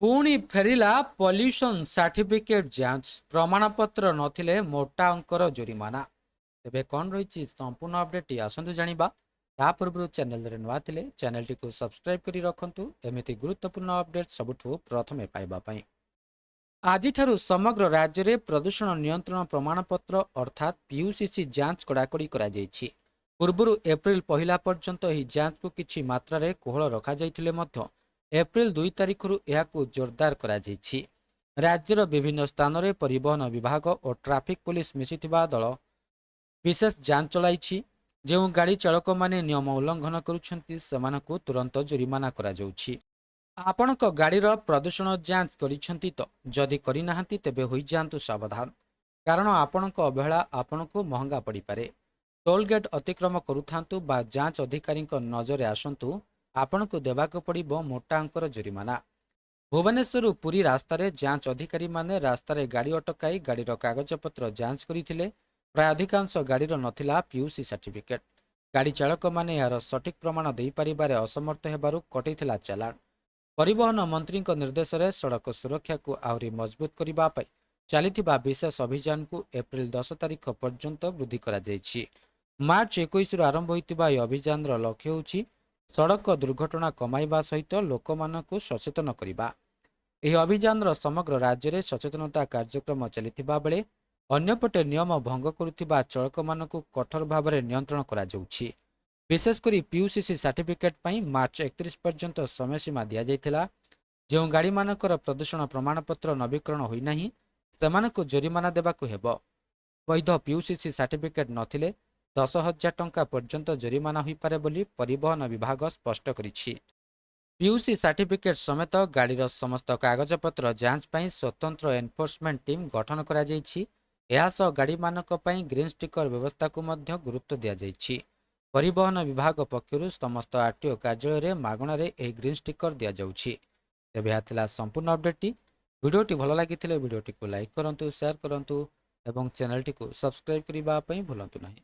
ପୁଣି ଫେରିଲା pollution certificate ଯାଞ୍ଚ ପ୍ରମାଣପତ୍ର ନଥିଲେ ମୋଟା ଅଙ୍କର ଜୋରିମାନା। ତେବେ କ'ଣ ରହିଛି ସମ୍ପୂର୍ଣ୍ଣ ଅପଡେଟ୍ ଆସନ୍ତୁ ଜାଣିବା। ତା ପୂର୍ବରୁ ଚ୍ୟାନେଲରେ ନୂଆ ଥିଲେ ଚ୍ୟାନେଲଟିକୁ ସବସ୍କ୍ରାଇବ କରି ରଖନ୍ତୁ ଏମିତି ଗୁରୁତ୍ୱପୂର୍ଣ୍ଣ ଅପଡେଟ୍ ସବୁଠୁ ପ୍ରଥମେ ପାଇବା ପାଇଁ। ଆଜିଠାରୁ ସମଗ୍ର ରାଜ୍ୟରେ ପ୍ରଦୂଷଣ ନିୟନ୍ତ୍ରଣ ପ୍ରମାଣପତ୍ର ଅର୍ଥାତ୍ ପିୟୁସିସି ଯାଞ୍ଚ କଡ଼ାକଡ଼ି କରାଯାଇଛି। ପୂର୍ବରୁ ଏପ୍ରିଲ 1 ପର୍ଯ୍ୟନ୍ତ ଏହି ଯାଞ୍ଚକୁ କିଛି ମାତ୍ରାରେ କୋହଳ ରଖାଯାଇଥିଲେ ମଧ୍ୟ ଏପ୍ରିଲ 2 ତାରିଖରୁ ଏହାକୁ ଜୋରଦାର କରାଯାଇଛି। ରାଜ୍ୟର ବିଭିନ୍ନ ସ୍ଥାନରେ ପରିବହନ ବିଭାଗ ଓ ଟ୍ରାଫିକ୍ ପୋଲିସ ମିଶିଥିବା ଦଳ ବିଶେଷ ଯାଞ୍ଚ ଚଳାଇଛି। ଯେଉଁ ଗାଡ଼ି ଚାଳକମାନେ ନିୟମ ଉଲ୍ଲଂଘନ କରୁଛନ୍ତି ସେମାନଙ୍କୁ ତୁରନ୍ତ ଜୋରିମାନା କରାଯାଉଛି। ଆପଣଙ୍କ ଗାଡ଼ିର ପ୍ରଦୂଷଣ ଯାଞ୍ଚ କରିଛନ୍ତି ତ? ଯଦି କରିନାହାନ୍ତି ତେବେ ହୋଇଯାଆନ୍ତୁ ସାବଧାନ, କାରଣ ଆପଣଙ୍କ ଅବହେଳା ଆପଣଙ୍କୁ ମହଙ୍ଗା ପଡ଼ିପାରେ। ଟୋଲ୍ ଗେଟ୍ ଅତିକ୍ରମ କରୁଥାନ୍ତୁ ବା ଯାଞ୍ଚ ଅଧିକାରୀଙ୍କ ନଜରରେ ଆସନ୍ତୁ, ଆପଣଙ୍କୁ ଦେବାକୁ ପଡ଼ିବ ମୋଟା ଅଙ୍କର ଜୋରିମାନା। ଭୁବନେଶ୍ୱରରୁ ପୁରୀ ରାସ୍ତାରେ ଯାଞ୍ଚ ଅଧିକାରୀମାନେ ରାସ୍ତାରେ ଗାଡ଼ି ଅଟକାଇ ଗାଡ଼ିର କାଗଜପତ୍ର ଯାଞ୍ଚ କରିଥିଲେ। ପ୍ରାୟ ଅଧିକାଂଶ ଗାଡ଼ିର ନଥିଲା ପିୟୁସି ସାର୍ଟିଫିକେଟ୍। ଗାଡ଼ି ଚାଳକମାନେ ଏହାର ସଠିକ୍ ପ୍ରମାଣ ଦେଇପାରିବାରେ ଅସମର୍ଥ ହେବାରୁ କଟିଥିଲା ଚାଲାଣ। ପରିବହନ ମନ୍ତ୍ରୀଙ୍କ ନିର୍ଦ୍ଦେଶରେ ସଡ଼କ ସୁରକ୍ଷାକୁ ଆହୁରି ମଜବୁତ କରିବା ପାଇଁ ଚାଲିଥିବା ବିଶେଷ ଅଭିଯାନକୁ ଏପ୍ରିଲ 10 ତାରିଖ ପର୍ଯ୍ୟନ୍ତ ବୃଦ୍ଧି କରାଯାଇଛି। ମାର୍ଚ୍ଚ 21ରୁ ଆରମ୍ଭ ହୋଇଥିବା ଏହି ଅଭିଯାନର ଲକ୍ଷ୍ୟ ହେଉଛି ସଡ଼କ ଦୁର୍ଘଟଣା କମାଇବା ସହିତ ଲୋକମାନଙ୍କୁ ସଚେତନ କରିବା। ଏହି ଅଭିଯାନର ସମଗ୍ର ରାଜ୍ୟରେ ସଚେତନତା କାର୍ଯ୍ୟକ୍ରମ ଚାଲିଥିବା ବେଳେ ଅନ୍ୟପଟେ ନିୟମ ଭଙ୍ଗ କରୁଥିବା ଚାଳକମାନଙ୍କୁ କଠୋର ଭାବରେ ନିୟନ୍ତ୍ରଣ କରାଯାଉଛି। ବିଶେଷକରି ପିୟୁସିସି ସାର୍ଟିଫିକେଟ୍ ପାଇଁ ମାର୍ଚ୍ଚ 31 ପର୍ଯ୍ୟନ୍ତ ସମୟସୀମା ଦିଆଯାଇଥିଲା। ଯେଉଁ ଗାଡ଼ିମାନଙ୍କର ପ୍ରଦୂଷଣ ପ୍ରମାଣପତ୍ର ନବୀକରଣ ହୋଇନାହିଁ ସେମାନଙ୍କୁ ଜୋରିମାନା ଦେବାକୁ ହେବ। ବୈଧ ପିୟୁସିସି ସାର୍ଟିଫିକେଟ୍ ନଥିଲେ 10,000 ଟଙ୍କା ପର୍ଯ୍ୟନ୍ତ ଜୋରିମାନା ହୋଇପାରେ ବୋଲି ପରିବହନ ବିଭାଗ ସ୍ପଷ୍ଟ କରିଛି। ପିୟୁସି ସାର୍ଟିଫିକେଟ୍ ସମେତ ଗାଡ଼ିର ସମସ୍ତ କାଗଜପତ୍ର ଯାଞ୍ଚ ପାଇଁ ସ୍ୱତନ୍ତ୍ର ଏନ୍ଫୋର୍ସମେଣ୍ଟ ଟିମ୍ ଗଠନ କରାଯାଇଛି। ଏହା ସହ ଗାଡ଼ିମାନଙ୍କ ପାଇଁ ଗ୍ରୀନ୍ ଷ୍ଟିକର ବ୍ୟବସ୍ଥାକୁ ମଧ୍ୟ ଗୁରୁତ୍ୱ ଦିଆଯାଇଛି। ପରିବହନ ବିଭାଗ ପକ୍ଷରୁ ସମସ୍ତ ଆର୍ଟିଓ କାର୍ଯ୍ୟାଳୟରେ ମାଗଣାରେ ଏହି ଗ୍ରୀନ୍ ଷ୍ଟିକର ଦିଆଯାଉଛି। ତେବେ ଏହା ଥିଲା ସମ୍ପୂର୍ଣ୍ଣ ଅପଡେଟ୍ଟି। ଭିଡ଼ିଓଟି ଭଲ ଲାଗିଥିଲେ ଭିଡ଼ିଓଟିକୁ ଲାଇକ୍ କରନ୍ତୁ, ସେୟାର କରନ୍ତୁ ଏବଂ ଚ୍ୟାନେଲଟିକୁ ସବସ୍କ୍ରାଇବ୍ କରିବା ପାଇଁ ଭୁଲନ୍ତୁ ନାହିଁ।